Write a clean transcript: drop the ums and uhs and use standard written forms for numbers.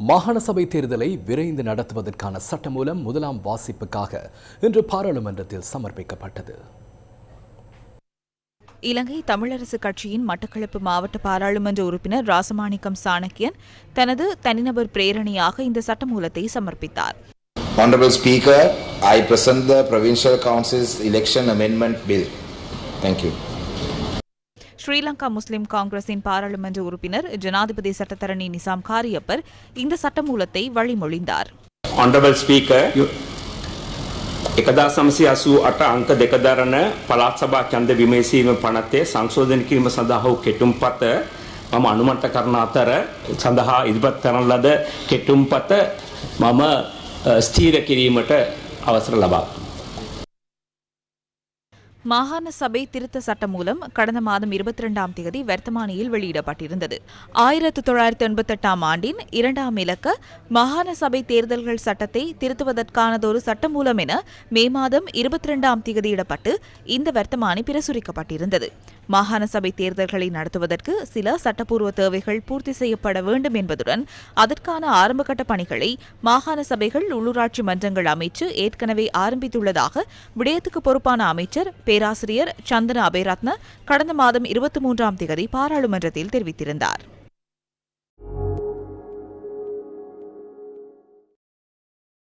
மாகாண சபை தேர்தலை விரைந்து நடத்துவதற்கான சட்டமூலம் முதலாம் வாசிப்புக்காக இன்று பாராளுமன்றத்தில் சமர்ப்பிக்கப்பட்டது. இலங்கை தமிழரசு கட்சியின் மட்டக்களப்பு மாவட்ட பாராளுமன்ற உறுப்பினர் ராசமாணிக்கம் சாணக்கியன் தனது தனிநபர் பிரேரணையாக இந்த சட்டமூலத்தை சமர்ப்பித்தார். Honorable Speaker, I present the Provincial Council's Election Amendment Bill. Thank you. Sri Lanka முஸ்லிம் காங்கிரசின் பாராளுமன்ற உறுப்பினர் ஜனாதிபதி சட்டத்தரணி நிசாம் காரியப்பர் இந்த சட்டமூலத்தை வழிமொழிந்தார். Honorable Speaker, 1988 අංක 2 දරන පළාත් සභා ඡන්ද විමසීම පනතේ සංශෝධන කිරීම සඳහා වූ කෙටුම්පත මම අනුමත කරන අතර සඳහා ඉදිරිපත් කරන ලද කෙටුම්පත මම ස්ථීර කිරීමට අවසර ලබා. மாகாண சபை திருத்த சட்ட மூலம் கடந்த மாதம் 22ஆம் தேதி வர்த்தமானியில் வெளியிடப்பட்டிருந்தது. 1988ஆம் ஆண்டின் 2ஆம் இலக்க மாகாண சபை தேர்தல்கள் சட்டத்தை திருத்துவதற்கானதொரு சட்டமூலம் என மே மாதம் 22ஆம் தேதியிடப்பட்டு இந்த வர்த்தமானி பிரசுரிக்கப்பட்டிருந்தது. மாகாண சபை தேர்தல்களை நடத்துவதற்கு சில சட்டப்பூர்வ தேவைகள் பூர்த்தி செய்யப்பட வேண்டும் என்பதுடன் அதற்கான ஆரம்பகட்ட பணிகளை மாகாண சபைகள் உள்ளூராட்சி மன்றங்கள் அமைச்சு ஏற்கனவே ஆரம்பித்துள்ளதாக விடயத்துக்கு பொறுப்பான அமைச்சர் பேராசிரியர் சந்தன அபேரத்ன கடந்த மாதம் 23ஆம் தேதி பாராளுமன்றத்தில் தெரிவித்திருந்தார்.